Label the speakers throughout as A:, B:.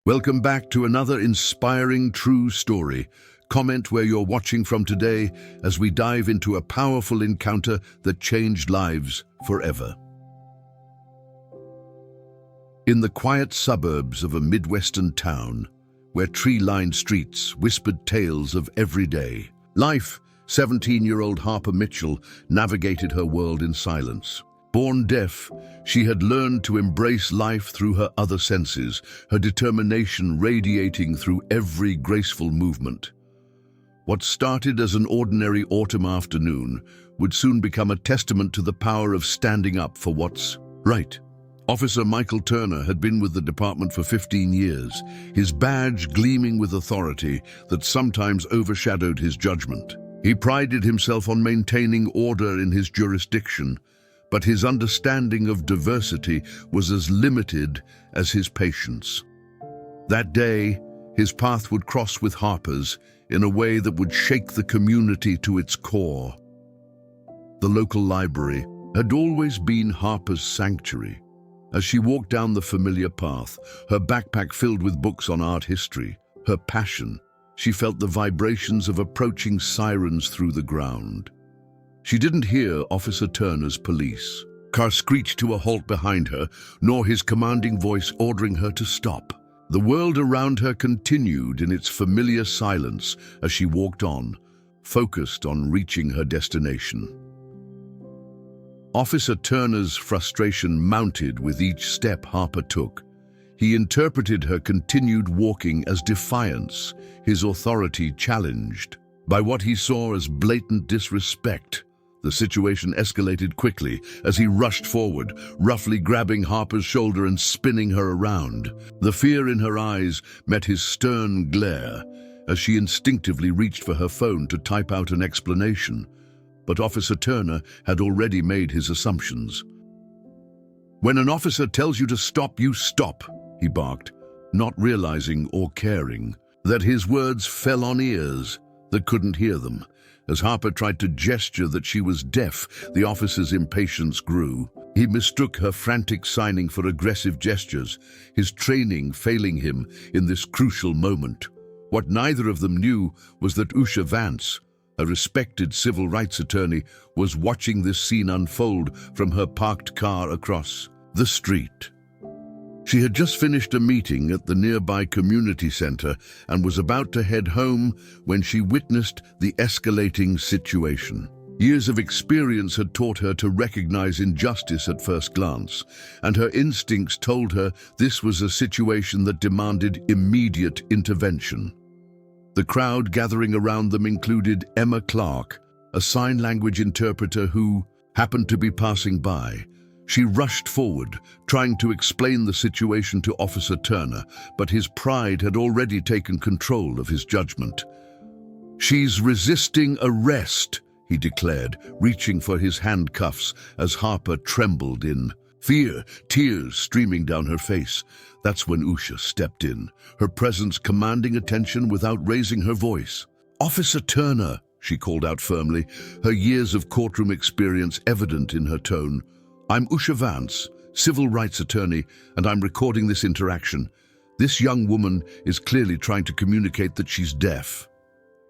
A: Welcome back to another inspiring true story. Comment where you're watching from today as we dive into a powerful encounter that changed lives forever. In the quiet suburbs of a Midwestern town, where tree-lined streets whispered tales of everyday life, 17-year-old Harper Mitchell navigated her world in silence. Born deaf, she had learned to embrace life through her other senses, her determination radiating through every graceful movement. What started as an ordinary autumn afternoon would soon become a testament to the power of standing up for what's right. Officer Michael Turner had been with the department for 15 years, his badge gleaming with authority that sometimes overshadowed his judgment. He prided himself on maintaining order in his jurisdiction, but his understanding of diversity was as limited as his patience. That day, his path would cross with Harper's in a way that would shake the community to its core. The local library had always been Harper's sanctuary. As she walked down the familiar path, her backpack filled with books on art history, her passion, she felt the vibrations of approaching sirens through the ground. She didn't hear Officer Turner's police car screech to a halt behind her, nor his commanding voice ordering her to stop. The world around her continued in its familiar silence as she walked on, focused on reaching her destination. Officer Turner's frustration mounted with each step Harper took. He interpreted her continued walking as defiance, his authority challenged. By what he saw as blatant disrespect, the situation escalated quickly as he rushed forward, roughly grabbing Harper's shoulder and spinning her around. The fear in her eyes met his stern glare as she instinctively reached for her phone to type out an explanation. But Officer Turner had already made his assumptions. "When an officer tells you to stop, you stop," he barked, not realizing or caring that his words fell on ears that couldn't hear them. As Harper tried to gesture that she was deaf, the officer's impatience grew. He mistook her frantic signing for aggressive gestures, his training failing him in this crucial moment. What neither of them knew was that Usha Vance, a respected civil rights attorney, was watching this scene unfold from her parked car across the street. She had just finished a meeting at the nearby community center and was about to head home when she witnessed the escalating situation. Years of experience had taught her to recognize injustice at first glance, and her instincts told her this was a situation that demanded immediate intervention. The crowd gathering around them included Emma Clark, a sign language interpreter who happened to be passing by. She rushed forward, trying to explain the situation to Officer Turner, but his pride had already taken control of his judgment. "She's resisting arrest," he declared, reaching for his handcuffs as Harper trembled in fear, tears streaming down her face. That's when Usha stepped in, her presence commanding attention without raising her voice. "Officer Turner," she called out firmly, her years of courtroom experience evident in her tone. "I'm Usha Vance, civil rights attorney, and I'm recording this interaction. This young woman is clearly trying to communicate that she's deaf.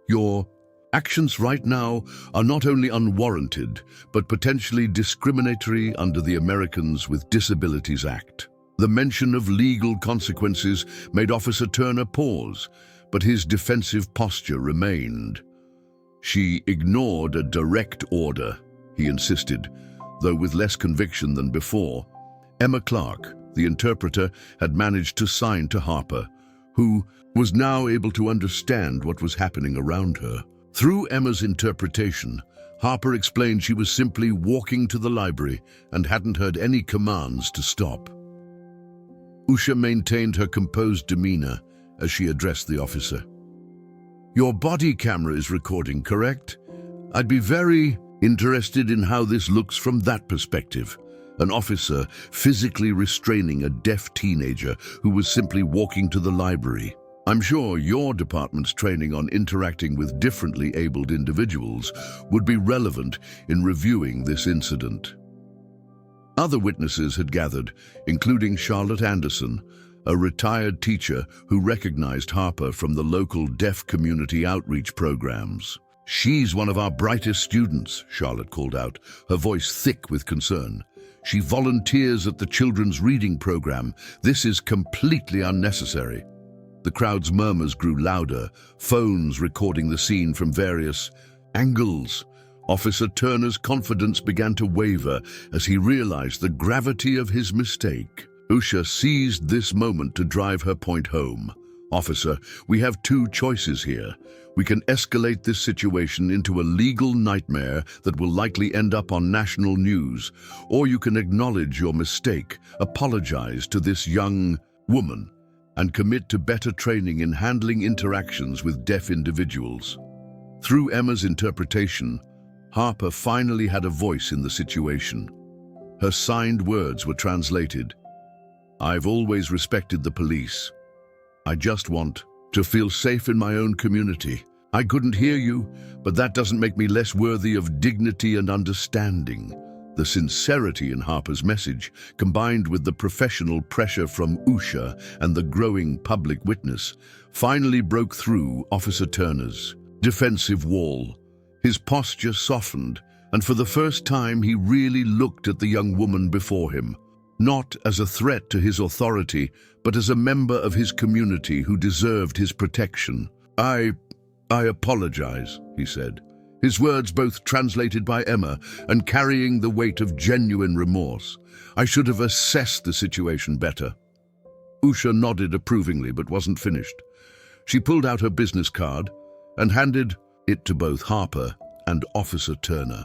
A: Your actions right now are not only unwarranted, but potentially discriminatory under the Americans with Disabilities Act." The mention of legal consequences made Officer Turner pause, but his defensive posture remained. "She ignored a direct order," he insisted, though with less conviction than before. Emma Clark, the interpreter, had managed to sign to Harper, who was now able to understand what was happening around her. Through Emma's interpretation, Harper explained she was simply walking to the library and hadn't heard any commands to stop. Usha maintained her composed demeanor as she addressed the officer. "Your body camera is recording, correct? I'd be very interested in how this looks from that perspective." An officer physically restraining a deaf teenager who was simply walking to the library. "I'm sure your department's training on interacting with differently abled individuals would be relevant in reviewing this incident." Other witnesses had gathered, including Charlotte Anderson, a retired teacher who recognized Harper from the local deaf community outreach programs. "She's one of our brightest students," Charlotte called out, her voice thick with concern. "She volunteers at the children's reading program. This is completely unnecessary." The crowd's murmurs grew louder, phones recording the scene from various angles. Officer Turner's confidence began to waver as he realized the gravity of his mistake. Usha seized this moment to drive her point home. "Officer, we have two choices here. We can escalate this situation into a legal nightmare that will likely end up on national news, or you can acknowledge your mistake, apologize to this young woman, and commit to better training in handling interactions with deaf individuals." Through Emma's interpretation, Harper finally had a voice in the situation. Her signed words were translated. "I've always respected the police. I just want to feel safe in my own community. I couldn't hear you, but that doesn't make me less worthy of dignity and understanding." The sincerity in Harper's message, combined with the professional pressure from Usha and the growing public witness, finally broke through Officer Turner's defensive wall. His posture softened, and for the first time he really looked at the young woman before him, not as a threat to his authority, but as a member of his community who deserved his protection. I apologize," he said, his words both translated by Emma and carrying the weight of genuine remorse. "I should have assessed the situation better." Usha nodded approvingly but wasn't finished. She pulled out her business card and handed it to both Harper and Officer Turner.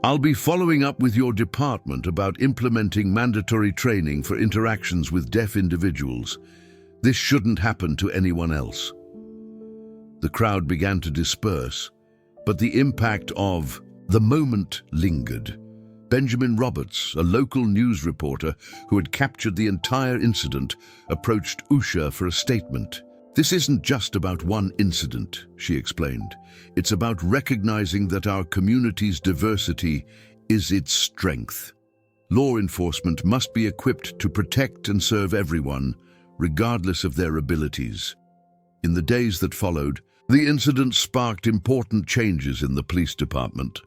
A: "I'll be following up with your department about implementing mandatory training for interactions with deaf individuals. This shouldn't happen to anyone else." The crowd began to disperse, but the impact of the moment lingered. Benjamin Roberts, a local news reporter who had captured the entire incident, approached Usha for a statement. "This isn't just about one incident," she explained. "It's about recognizing that our community's diversity is its strength. Law enforcement must be equipped to protect and serve everyone, regardless of their abilities." In the days that followed, the incident sparked important changes in the police department.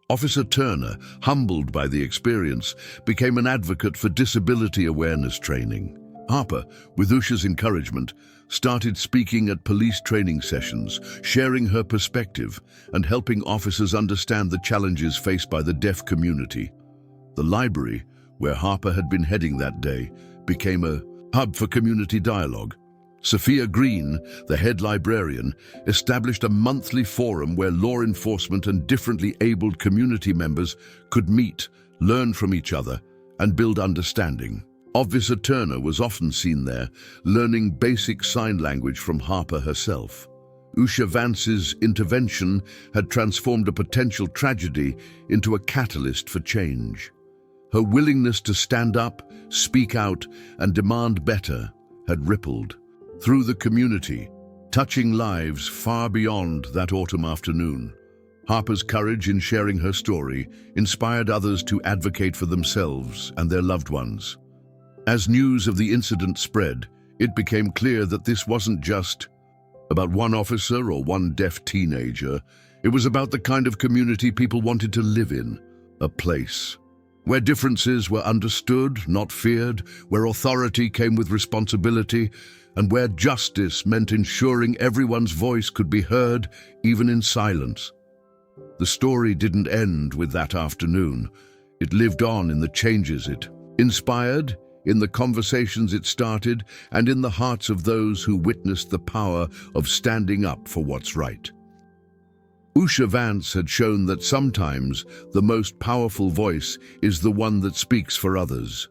A: Officer Turner, humbled by the experience, became an advocate for disability awareness training. Harper, with Usha's encouragement, started speaking at police training sessions, sharing her perspective and helping officers understand the challenges faced by the deaf community. The library, where Harper had been heading that day, became a hub for community dialogue. Sophia Green, the head librarian, established a monthly forum where law enforcement and differently abled community members could meet, learn from each other, and build understanding. Officer Turner was often seen there, learning basic sign language from Harper herself. Usha Vance's intervention had transformed a potential tragedy into a catalyst for change. Her willingness to stand up, speak out, and demand better had rippled through the community, touching lives far beyond that autumn afternoon. Harper's courage in sharing her story inspired others to advocate for themselves and their loved ones. As news of the incident spread, it became clear that this wasn't just about one officer or one deaf teenager. It was about the kind of community people wanted to live in, a place where differences were understood, not feared, where authority came with responsibility, and where justice meant ensuring everyone's voice could be heard, even in silence. The story didn't end with that afternoon. It lived on in the changes it inspired, in the conversations it started, and in the hearts of those who witnessed the power of standing up for what's right. Usha Vance had shown that sometimes the most powerful voice is the one that speaks for others.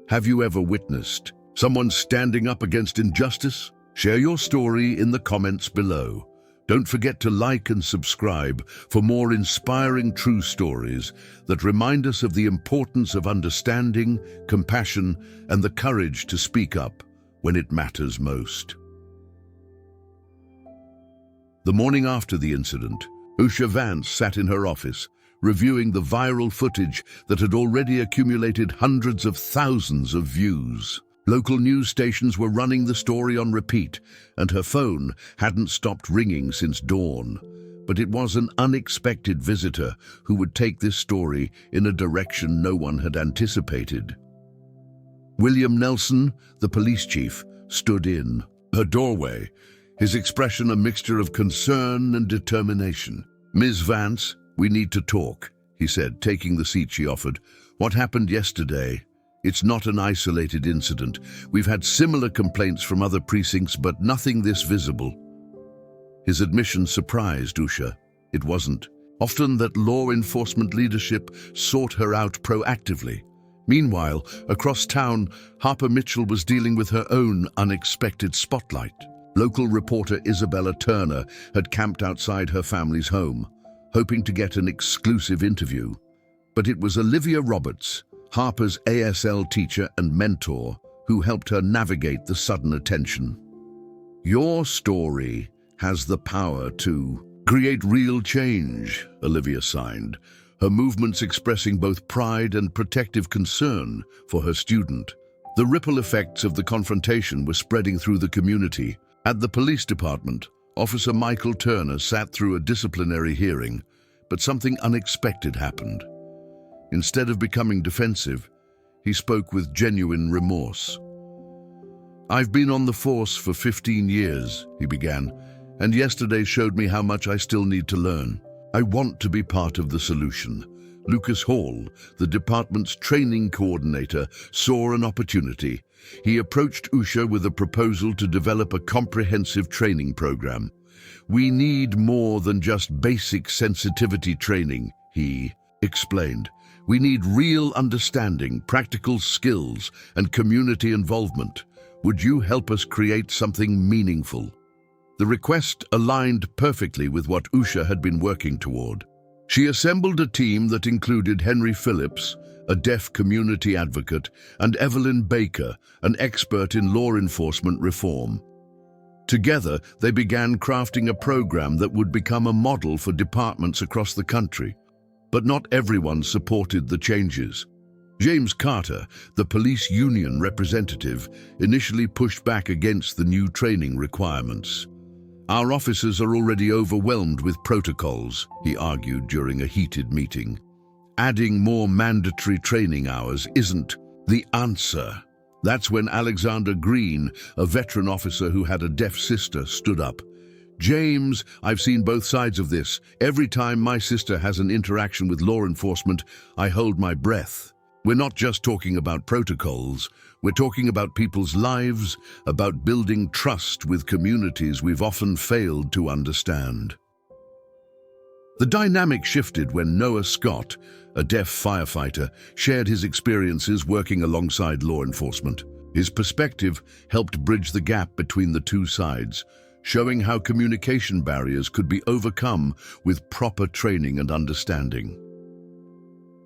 A: Have you ever witnessed someone standing up against injustice? Share your story in the comments below. Don't forget to like and subscribe for more inspiring true stories that remind us of the importance of understanding, compassion, and the courage to speak up when it matters most. The morning after the incident, Usha Vance sat in her office, reviewing the viral footage that had already accumulated hundreds of thousands of views. Local news stations were running the story on repeat, and her phone hadn't stopped ringing since dawn. But it was an unexpected visitor who would take this story in a direction no one had anticipated. William Nelson, the police chief, stood in her doorway, his expression a mixture of concern and determination. "Ms. Vance, we need to talk," he said, taking the seat she offered. "What happened yesterday? It's not an isolated incident. We've had similar complaints from other precincts, but nothing this visible." His admission surprised Usha. It wasn't often that law enforcement leadership sought her out proactively. Meanwhile, across town, Harper Mitchell was dealing with her own unexpected spotlight. Local reporter Isabella Turner had camped outside her family's home, hoping to get an exclusive interview. But it was Olivia Roberts, Harper's ASL teacher and mentor, who helped her navigate the sudden attention. "Your story has the power to create real change," Olivia signed, her movements expressing both pride and protective concern for her student. The ripple effects of the confrontation were spreading through the community. At the police department, Officer Michael Turner sat through a disciplinary hearing, but something unexpected happened. Instead of becoming defensive, he spoke with genuine remorse. "I've been on the force for 15 years, he began, "and yesterday showed me how much I still need to learn. I want to be part of the solution." Lucas Hall, the department's training coordinator, saw an opportunity. He approached Usha with a proposal to develop a comprehensive training program. "We need more than just basic sensitivity training," he explained. "We need real understanding, practical skills, and community involvement. Would you help us create something meaningful?" The request aligned perfectly with what Usha had been working toward. She assembled a team that included Henry Phillips, a deaf community advocate, and Evelyn Baker, an expert in law enforcement reform. Together, they began crafting a program that would become a model for departments across the country. But not everyone supported the changes. James Carter, the police union representative, initially pushed back against the new training requirements. "Our officers are already overwhelmed with protocols," he argued during a heated meeting. "Adding more mandatory training hours isn't the answer." That's when Alexander Green, a veteran officer who had a deaf sister, stood up. "James, I've seen both sides of this. Every time my sister has an interaction with law enforcement, I hold my breath. We're not just talking about protocols. We're talking about people's lives, about building trust with communities we've often failed to understand." The dynamic shifted when Noah Scott, a deaf firefighter, shared his experiences working alongside law enforcement. His perspective helped bridge the gap between the two sides, showing how communication barriers could be overcome with proper training and understanding.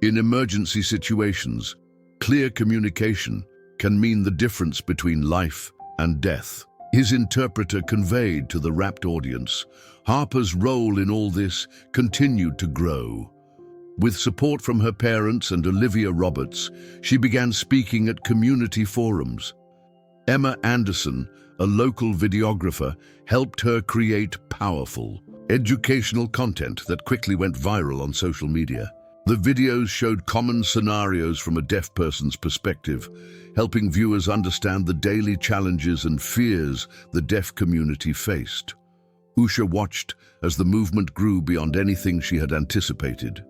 A: In emergency situations, clear communication can mean the difference between life and death. His interpreter conveyed to the rapt audience. Harper's role in all this continued to grow. With support from her parents and Olivia Roberts, she began speaking at community forums. Emma Anderson, a local videographer, helped her create powerful, educational content that quickly went viral on social media. The videos showed common scenarios from a deaf person's perspective, helping viewers understand the daily challenges and fears the deaf community faced. Usha watched as the movement grew beyond anything she had anticipated.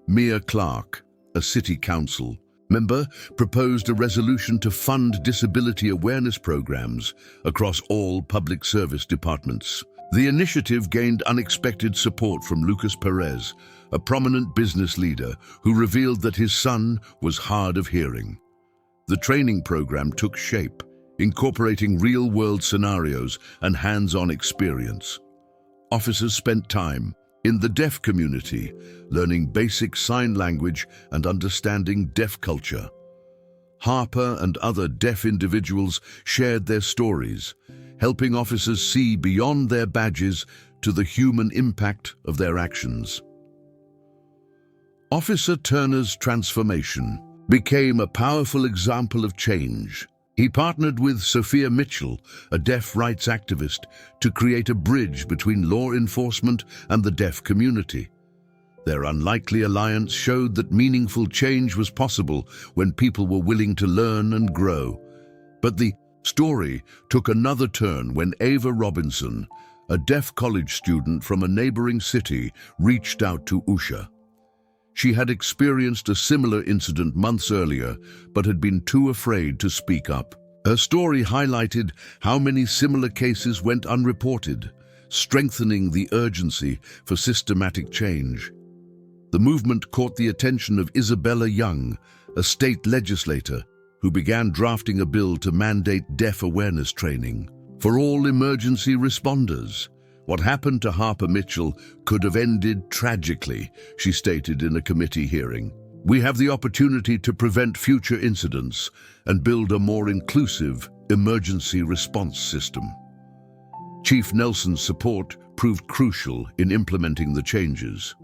A: Mia Clark, a city council member, proposed a resolution to fund disability awareness programs across all public service departments. The initiative gained unexpected support from Lucas Perez, a prominent business leader who revealed that his son was hard of hearing. The training program took shape, incorporating real-world scenarios and hands-on experience. Officers spent time in the deaf community, learning basic sign language and understanding deaf culture. Harper and other deaf individuals shared their stories, helping officers see beyond their badges to the human impact of their actions. Officer Turner's transformation became a powerful example of change. He partnered with Sophia Mitchell, a deaf rights activist, to create a bridge between law enforcement and the deaf community. Their unlikely alliance showed that meaningful change was possible when people were willing to learn and grow. But the story took another turn when Ava Robinson, a deaf college student from a neighboring city, reached out to Usha. She had experienced a similar incident months earlier, but had been too afraid to speak up. Her story highlighted how many similar cases went unreported, strengthening the urgency for systematic change. The movement caught the attention of Isabella Young, a state legislator, who began drafting a bill to mandate deaf awareness training for all emergency responders. What happened to Harper Mitchell could have ended tragically, she stated in a committee hearing. We have the opportunity to prevent future incidents and build a more inclusive emergency response system. Chief Nelson's support proved crucial in implementing the changes.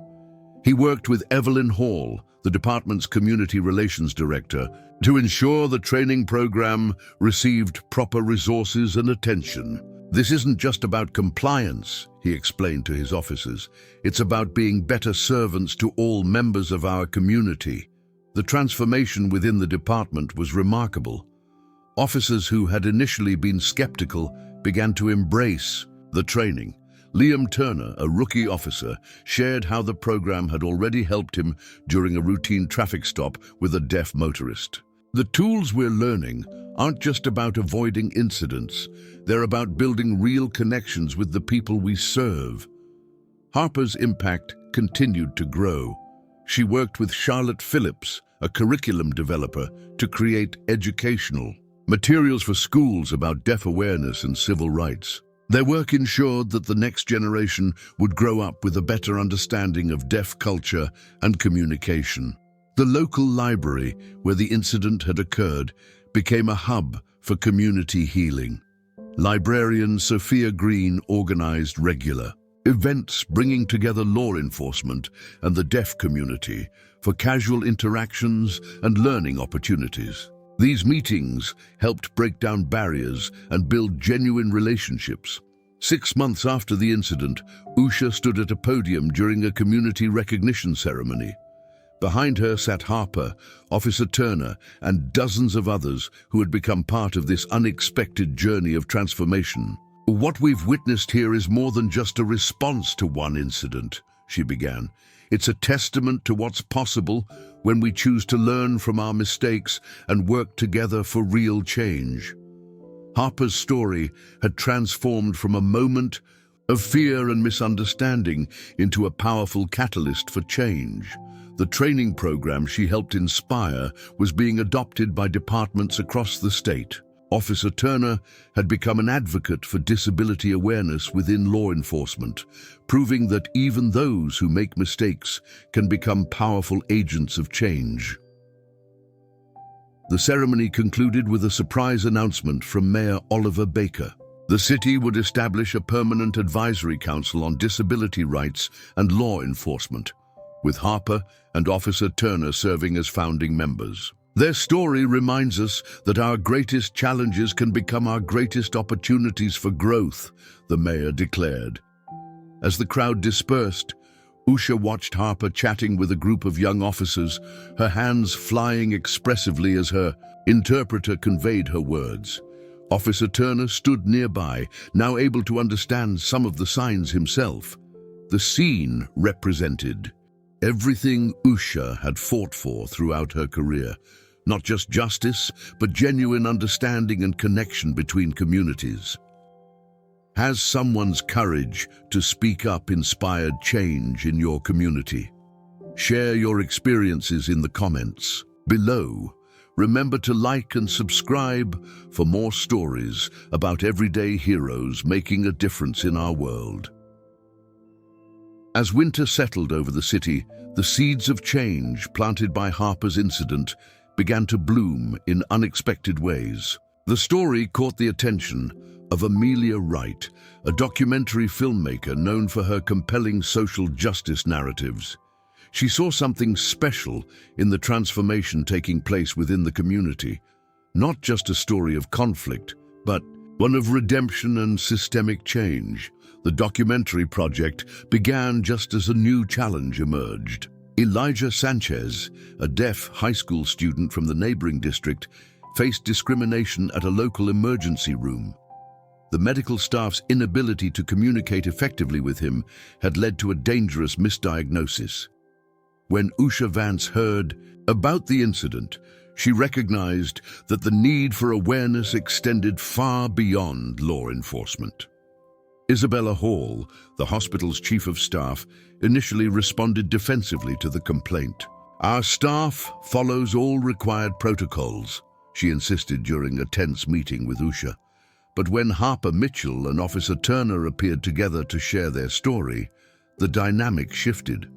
A: He worked with Evelyn Hall, the department's community relations director, to ensure the training program received proper resources and attention. This isn't just about compliance, he explained to his officers. It's about being better servants to all members of our community. The transformation within the department was remarkable. Officers who had initially been skeptical began to embrace the training. Liam Turner, a rookie officer, shared how the program had already helped him during a routine traffic stop with a deaf motorist. The tools we're learning aren't just about avoiding incidents, they're about building real connections with the people we serve. Harper's impact continued to grow. She worked with Charlotte Phillips, a curriculum developer, to create educational materials for schools about deaf awareness and civil rights. Their work ensured that the next generation would grow up with a better understanding of deaf culture and communication. The local library, where the incident had occurred, became a hub for community healing. Librarian Sophia Green organized regular events bringing together law enforcement and the deaf community for casual interactions and learning opportunities. These meetings helped break down barriers and build genuine relationships. 6 months after the incident, Usha stood at a podium during a community recognition ceremony. Behind her sat Harper, Officer Turner, and dozens of others who had become part of this unexpected journey of transformation. What we've witnessed here is more than just a response to one incident, she began. It's a testament to what's possible when we choose to learn from our mistakes and work together for real change. Harper's story had transformed from a moment of fear and misunderstanding into a powerful catalyst for change. The training program she helped inspire was being adopted by departments across the state. Officer Turner had become an advocate for disability awareness within law enforcement, proving that even those who make mistakes can become powerful agents of change. The ceremony concluded with a surprise announcement from Mayor Oliver Baker. The city would establish a permanent advisory council on disability rights and law enforcement, with Harper and Officer Turner serving as founding members. Their story reminds us that our greatest challenges can become our greatest opportunities for growth, the mayor declared. As the crowd dispersed, Usha watched Harper chatting with a group of young officers, her hands flying expressively as her interpreter conveyed her words. Officer Turner stood nearby, now able to understand some of the signs himself. The scene represented everything Usha had fought for throughout her career. Not just justice, but genuine understanding and connection between communities. Has someone's courage to speak up inspired change in your community? Share your experiences in the comments below. Remember to like and subscribe for more stories about everyday heroes making a difference in our world. As winter settled over the city, the seeds of change planted by Harper's incident began to bloom in unexpected ways. The story caught the attention of Amelia Wright, a documentary filmmaker known for her compelling social justice narratives. She saw something special in the transformation taking place within the community. not just a story of conflict, but one of redemption and systemic change. The documentary project began just as a new challenge emerged. Elijah Sanchez, a deaf high school student from the neighboring district, faced discrimination at a local emergency room. The medical staff's inability to communicate effectively with him had led to a dangerous misdiagnosis. When Usha Vance heard about the incident, she recognized that the need for awareness extended far beyond law enforcement. Isabella Hall, the hospital's chief of staff, initially responded defensively to the complaint. "Our staff follows all required protocols," she insisted during a tense meeting with Usha. But when Harper Mitchell and Officer Turner appeared together to share their story, the dynamic shifted.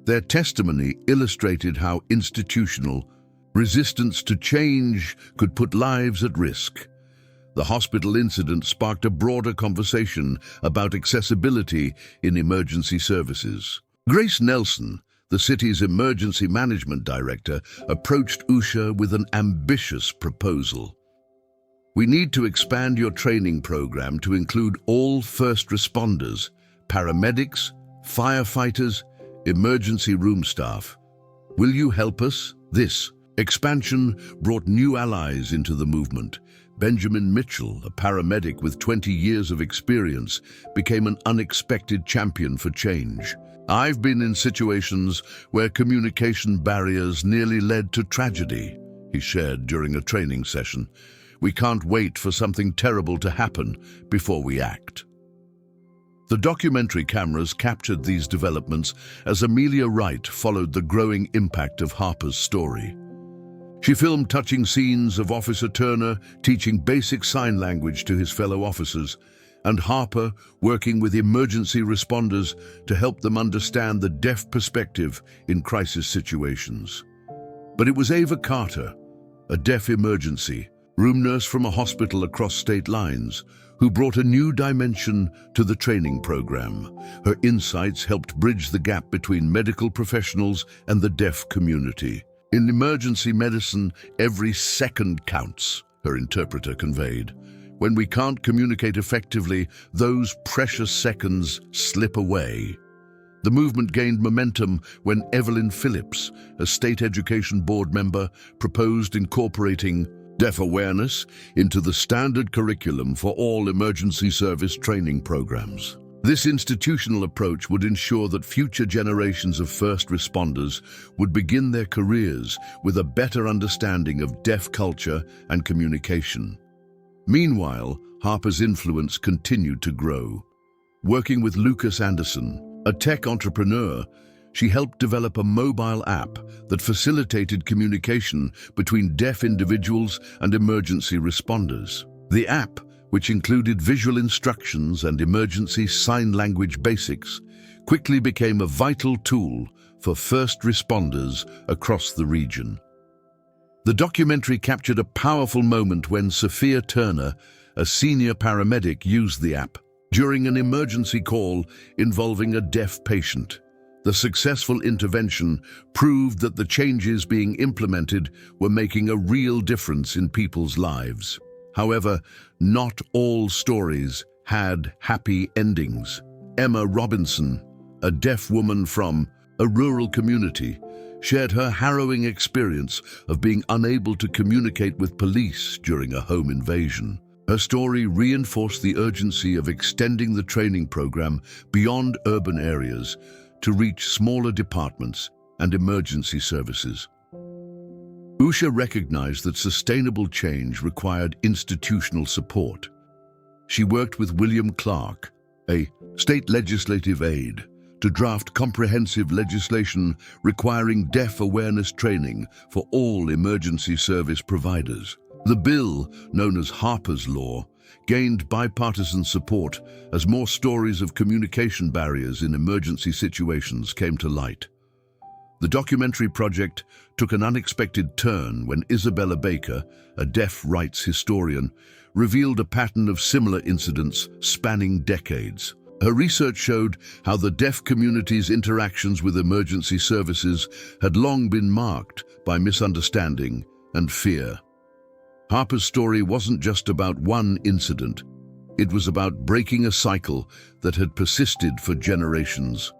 A: Their testimony illustrated how institutional resistance to change could put lives at risk. The hospital incident sparked a broader conversation about accessibility in emergency services. Grace Nelson, the city's emergency management director, approached Usha with an ambitious proposal. "We need to expand your training program to include all first responders, paramedics, firefighters, emergency room staff. Will you help us?" This expansion brought new allies into the movement. Benjamin Mitchell, a paramedic with 20 years of experience, became an unexpected champion for change. "I've been in situations where communication barriers nearly led to tragedy," he shared during a training session. "We can't wait for something terrible to happen before we act." The documentary cameras captured these developments as Amelia Wright followed the growing impact of Harper's story. She filmed touching scenes of Officer Turner teaching basic sign language to his fellow officers, and Harper working with emergency responders to help them understand the deaf perspective in crisis situations. But it was Ava Carter, a deaf emergency room nurse from a hospital across state lines, who brought a new dimension to the training program. Her insights helped bridge the gap between medical professionals and the deaf community. "In emergency medicine, every second counts," her interpreter conveyed. "When we can't communicate effectively, those precious seconds slip away." The movement gained momentum when Evelyn Phillips, a state education board member, proposed incorporating deaf awareness into the standard curriculum for all emergency service training programs. This institutional approach would ensure that future generations of first responders would begin their careers with a better understanding of deaf culture and communication. Meanwhile, Harper's influence continued to grow. Working with Lucas Anderson, a tech entrepreneur, she helped develop a mobile app that facilitated communication between deaf individuals and emergency responders. The app, which included visual instructions and emergency sign language basics, quickly became a vital tool for first responders across the region. The documentary captured a powerful moment when Sophia Turner, a senior paramedic, used the app during an emergency call involving a deaf patient. The successful intervention proved that the changes being implemented were making a real difference in people's lives. However, not all stories had happy endings. Emma Robinson, a deaf woman from a rural community, shared her harrowing experience of being unable to communicate with police during a home invasion. Her story reinforced the urgency of extending the training program beyond urban areas to reach smaller departments and emergency services. Usha recognized that sustainable change required institutional support. She worked with William Clark, a state legislative aide, to draft comprehensive legislation requiring deaf awareness training for all emergency service providers. The bill, known as Harper's Law, gained bipartisan support as more stories of communication barriers in emergency situations came to light. The documentary project took an unexpected turn when Isabella Baker, a deaf rights historian, revealed a pattern of similar incidents spanning decades. Her research showed how the deaf community's interactions with emergency services had long been marked by misunderstanding and fear. Harper's story wasn't just about one incident. It was about breaking a cycle that had persisted for generations.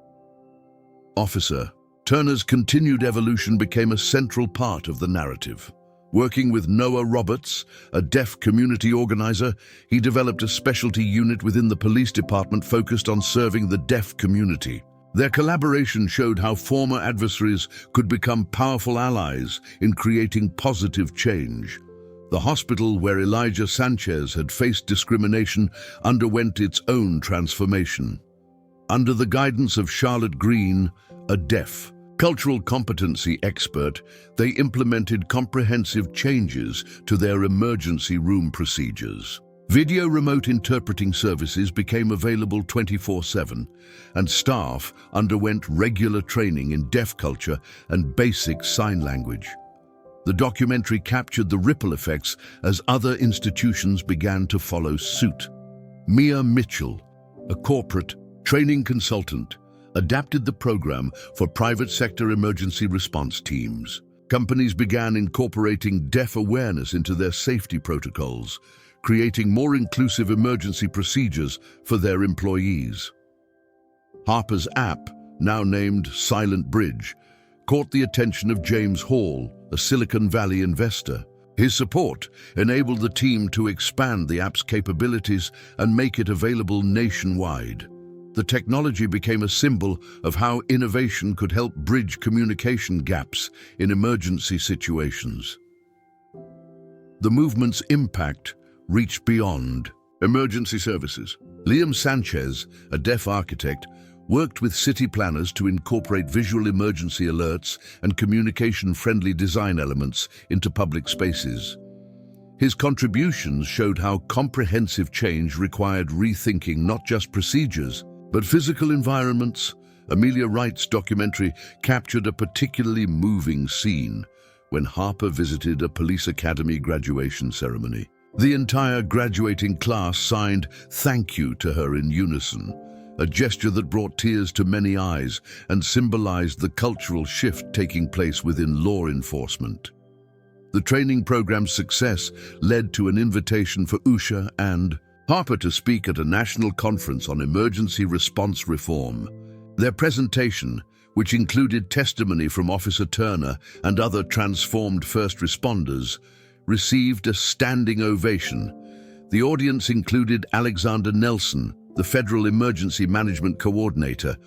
A: Officer Turner's continued evolution became a central part of the narrative. Working with Noah Roberts, a deaf community organizer, he developed a specialty unit within the police department focused on serving the deaf community. Their collaboration showed how former adversaries could become powerful allies in creating positive change. The hospital where Elijah Sanchez had faced discrimination underwent its own transformation. Under the guidance of Charlotte Green, a deaf, cultural competency expert, they implemented comprehensive changes to their emergency room procedures. Video remote interpreting services became available 24/7, and staff underwent regular training in deaf culture and basic sign language. The documentary captured the ripple effects as other institutions began to follow suit. Mia Mitchell, a corporate training consultant, adapted the program for private sector emergency response teams. Companies began incorporating deaf awareness into their safety protocols, creating more inclusive emergency procedures for their employees. Harper's app, now named Silent Bridge, caught the attention of James Hall, a Silicon Valley investor. His support enabled the team to expand the app's capabilities and make it available nationwide. The technology became a symbol of how innovation could help bridge communication gaps in emergency situations. The movement's impact reached beyond emergency services. Liam Sanchez, a deaf architect, worked with city planners to incorporate visual emergency alerts and communication-friendly design elements into public spaces. His contributions showed how comprehensive change required rethinking not just procedures, but physical environments. Amelia Wright's documentary captured a particularly moving scene when Harper visited a police academy graduation ceremony. The entire graduating class signed "Thank you" to her in unison, a gesture that brought tears to many eyes and symbolized the cultural shift taking place within law enforcement. The training program's success led to an invitation for Usha and Harper to speak at a national conference on emergency response reform. Their presentation, which included testimony from Officer Turner and other transformed first responders, received a standing ovation. The audience included Alexander Nelson, the Federal Emergency Management Coordinator,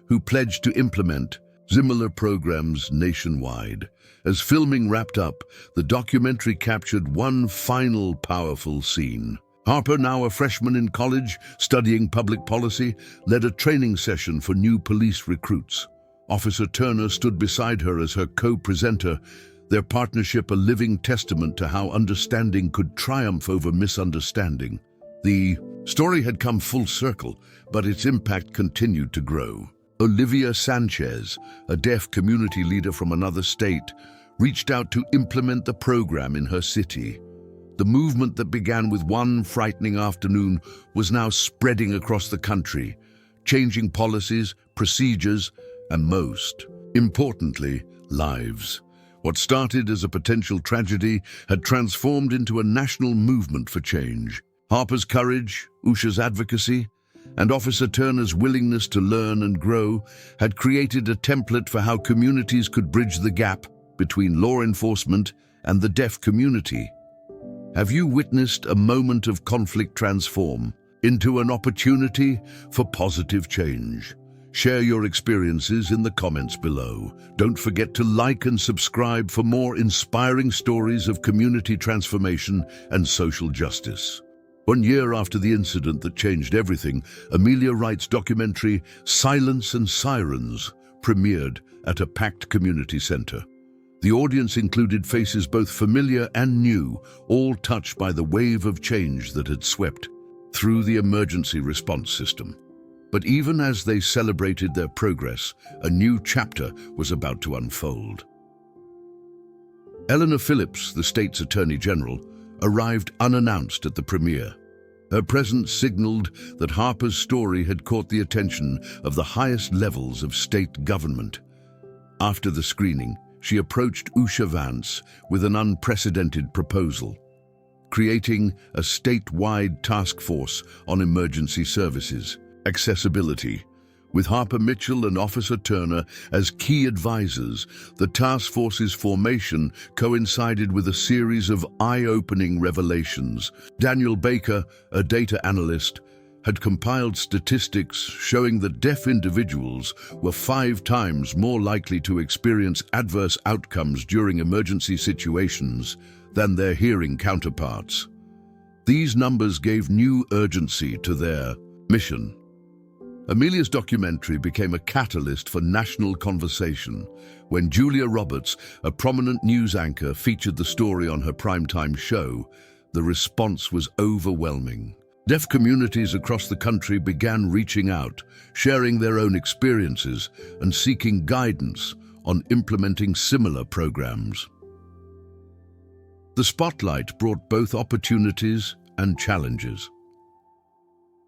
A: who pledged to implement similar programs nationwide. As filming wrapped up, the documentary captured one final powerful scene. Harper, now a freshman in college studying public policy, led a training session for new police recruits. Officer Turner stood beside her as her co-presenter, their partnership a living testament to how understanding could triumph over misunderstanding. The story had come full circle, but its impact continued to grow. Olivia Sanchez, a deaf community leader from another state, reached out to implement the program in her city. The movement that began with one frightening afternoon was now spreading across the country, changing policies, procedures, and most importantly, lives. What started as a potential tragedy had transformed into a national movement for change. Harper's courage, Usha's advocacy, and Officer Turner's willingness to learn and grow had created a template for how communities could bridge the gap between law enforcement and the deaf community. Have you witnessed a moment of conflict transform into an opportunity for positive change? Share your experiences in the comments below. Don't forget to like and subscribe for more inspiring stories of community transformation and social justice. 1 year after the incident that changed everything, Amelia Wright's documentary, Silence and Sirens, premiered at a packed community center. The audience included faces both familiar and new, all touched by the wave of change that had swept through the emergency response system. But even as they celebrated their progress, a new chapter was about to unfold. Eleanor Phillips, the state's Attorney General, arrived unannounced at the premiere. Her presence signaled that Harper's story had caught the attention of the highest levels of state government. After the screening, she approached Usha Vance with an unprecedented proposal. creating a statewide task force on emergency services. Accessibility. With Harper Mitchell and Officer Turner as key advisors, the task force's formation coincided with a series of eye-opening revelations. Daniel Baker, a data analyst, had compiled statistics showing that deaf individuals were 5 times more likely to experience adverse outcomes during emergency situations than their hearing counterparts. These numbers gave new urgency to their mission. Amelia's documentary became a catalyst for national conversation. When Julia Roberts, a prominent news anchor, featured the story on her primetime show, the response was overwhelming. Deaf communities across the country began reaching out, sharing their own experiences and seeking guidance on implementing similar programs. The spotlight brought both opportunities and challenges.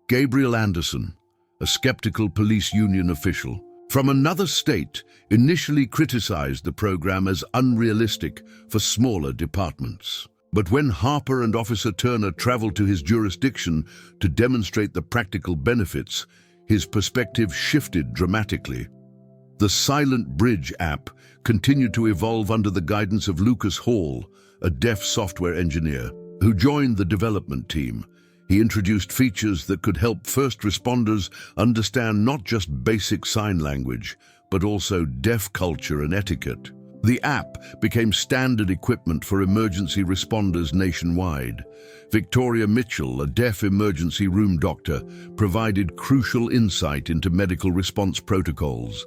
A: Gabriel Anderson, a skeptical police union official from another state, initially criticized the program as unrealistic for smaller departments. But when Harper and Officer Turner traveled to his jurisdiction to demonstrate the practical benefits, his perspective shifted dramatically. The Silent Bridge app continued to evolve under the guidance of Lucas Hall, a deaf software engineer, who joined the development team. He introduced features that could help first responders understand not just basic sign language, but also deaf culture and etiquette. The app became standard equipment for emergency responders nationwide. Victoria Mitchell, a deaf emergency room doctor, provided crucial insight into medical response protocols.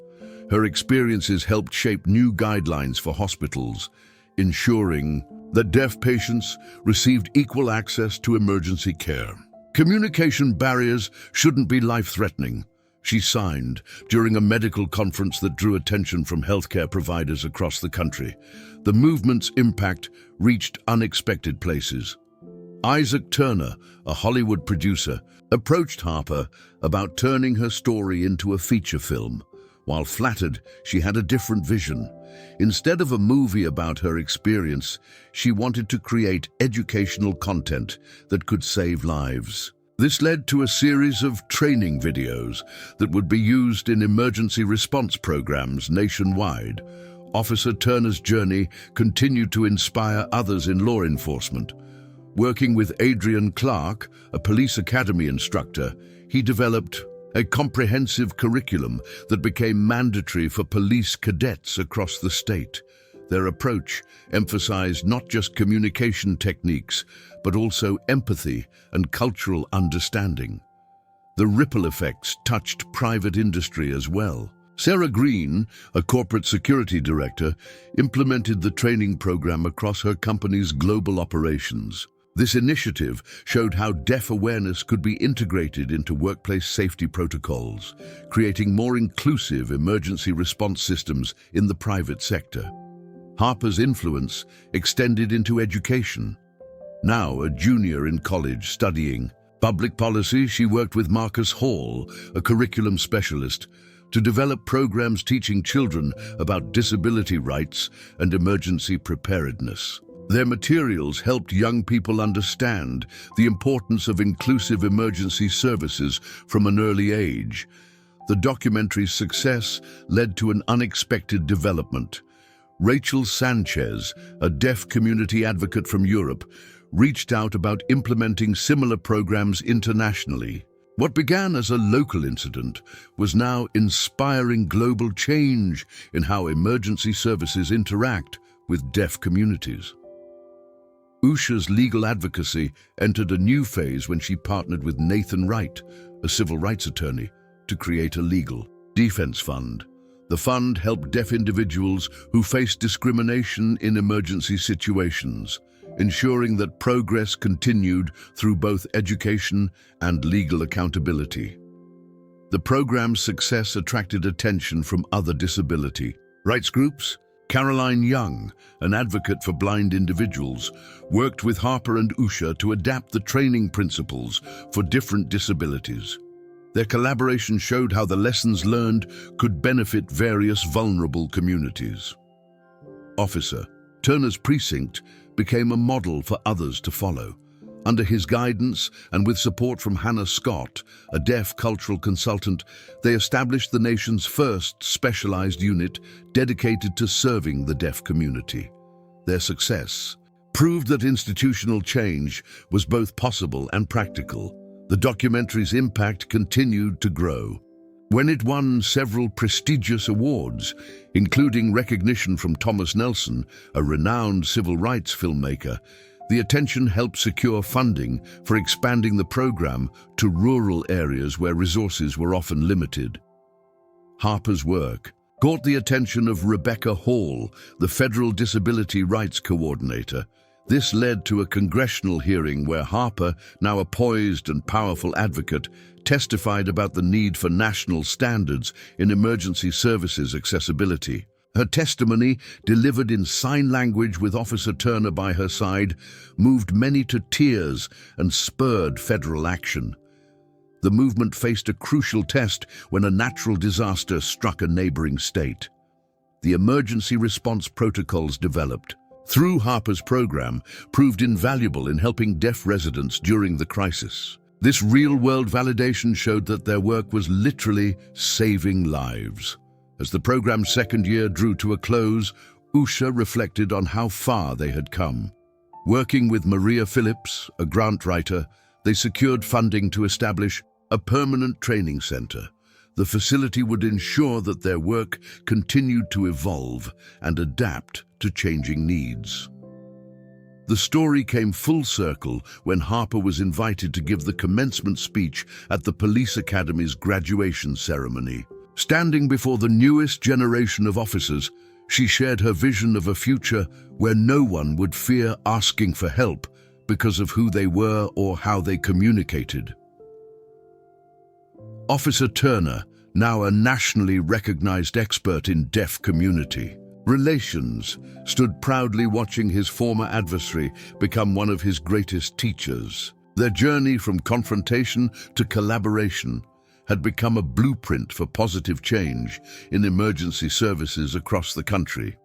A: Her experiences helped shape new guidelines for hospitals, ensuring that deaf patients received equal access to emergency care. Communication barriers shouldn't be life-threatening, she signed during a medical conference that drew attention from healthcare providers across the country. The movement's impact reached unexpected places. Isaac Turner, a Hollywood producer, approached Harper about turning her story into a feature film. While flattered, she had a different vision. Instead of a movie about her experience, she wanted to create educational content that could save lives. This led to a series of training videos that would be used in emergency response programs nationwide. Officer Turner's journey continued to inspire others in law enforcement. Working with Adrian Clark, a police academy instructor, he developed a comprehensive curriculum that became mandatory for police cadets across the state. Their approach emphasized not just communication techniques, but also empathy and cultural understanding. The ripple effects touched private industry as well. Sarah Green, a corporate security director, implemented the training program across her company's global operations. This initiative showed how deaf awareness could be integrated into workplace safety protocols, creating more inclusive emergency response systems in the private sector. Harper's influence extended into education. Now a junior in college studying public policy, she worked with Marcus Hall, a curriculum specialist, to develop programs teaching children about disability rights and emergency preparedness. Their materials helped young people understand the importance of inclusive emergency services from an early age. The documentary's success led to an unexpected development. Rachel Sanchez, a deaf community advocate from Europe, reached out about implementing similar programs internationally. What began as a local incident was now inspiring global change in how emergency services interact with deaf communities. Usha's legal advocacy entered a new phase when she partnered with Nathan Wright, a civil rights attorney, to create a legal defense fund. The fund helped deaf individuals who faced discrimination in emergency situations, ensuring that progress continued through both education and legal accountability. The program's success attracted attention from other disability rights groups. Caroline Young, an advocate for blind individuals, worked with Harper and Usha to adapt the training principles for different disabilities. Their collaboration showed how the lessons learned could benefit various vulnerable communities. Officer Turner's precinct became a model for others to follow. Under his guidance and with support from Hannah Scott, a deaf cultural consultant, they established the nation's first specialized unit dedicated to serving the deaf community. Their success proved that institutional change was both possible and practical. The documentary's impact continued to grow. When it won several prestigious awards, including recognition from Thomas Nelson, a renowned civil rights filmmaker, the attention helped secure funding for expanding the program to rural areas where resources were often limited. Harper's work caught the attention of Rebecca Hall, the Federal Disability Rights Coordinator. This led to a congressional hearing where Harper, now a poised and powerful advocate, testified about the need for national standards in emergency services accessibility. Her testimony, delivered in sign language with Officer Turner by her side, moved many to tears and spurred federal action. The movement faced a crucial test when a natural disaster struck a neighboring state. The emergency response protocols developed through Harper's program proved invaluable in helping deaf residents during the crisis. This real-world validation showed that their work was literally saving lives. As the program's second year drew to a close, Usha reflected on how far they had come. Working with Maria Phillips, a grant writer, they secured funding to establish a permanent training center. The facility would ensure that their work continued to evolve and adapt to changing needs. The story came full circle when Harper was invited to give the commencement speech at the Police Academy's graduation ceremony. Standing before the newest generation of officers, she shared her vision of a future where no one would fear asking for help because of who they were or how they communicated. Officer Turner, now a nationally recognized expert in deaf community relations, stood proudly watching his former adversary become one of his greatest teachers. Their journey from confrontation to collaboration had become a blueprint for positive change in emergency services across the country.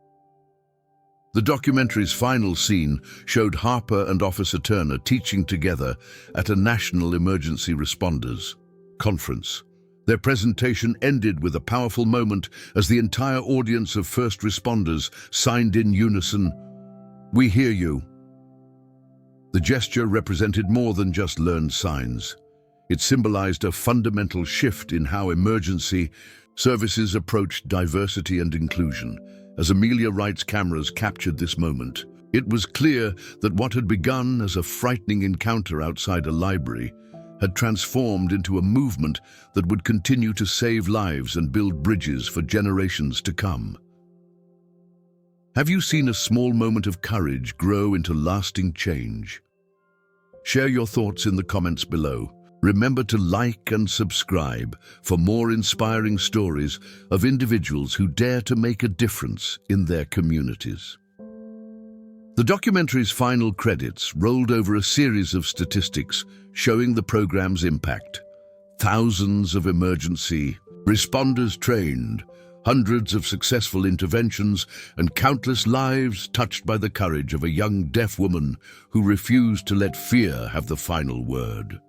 A: The documentary's final scene showed Harper and Officer Turner teaching together at a National Emergency Responders Conference. Their presentation ended with a powerful moment as the entire audience of first responders signed in unison, "We hear you." The gesture represented more than just learned signs. It symbolized a fundamental shift in how emergency services approached diversity and inclusion. As Amelia Wright's cameras captured this moment, it was clear that what had begun as a frightening encounter outside a library had transformed into a movement that would continue to save lives and build bridges for generations to come. Have you seen a small moment of courage grow into lasting change? Share your thoughts in the comments below. Remember to like and subscribe for more inspiring stories of individuals who dare to make a difference in their communities. The documentary's final credits rolled over a series of statistics showing the program's impact. Thousands of emergency responders trained, hundreds of successful interventions, and countless lives touched by the courage of a young deaf woman who refused to let fear have the final word.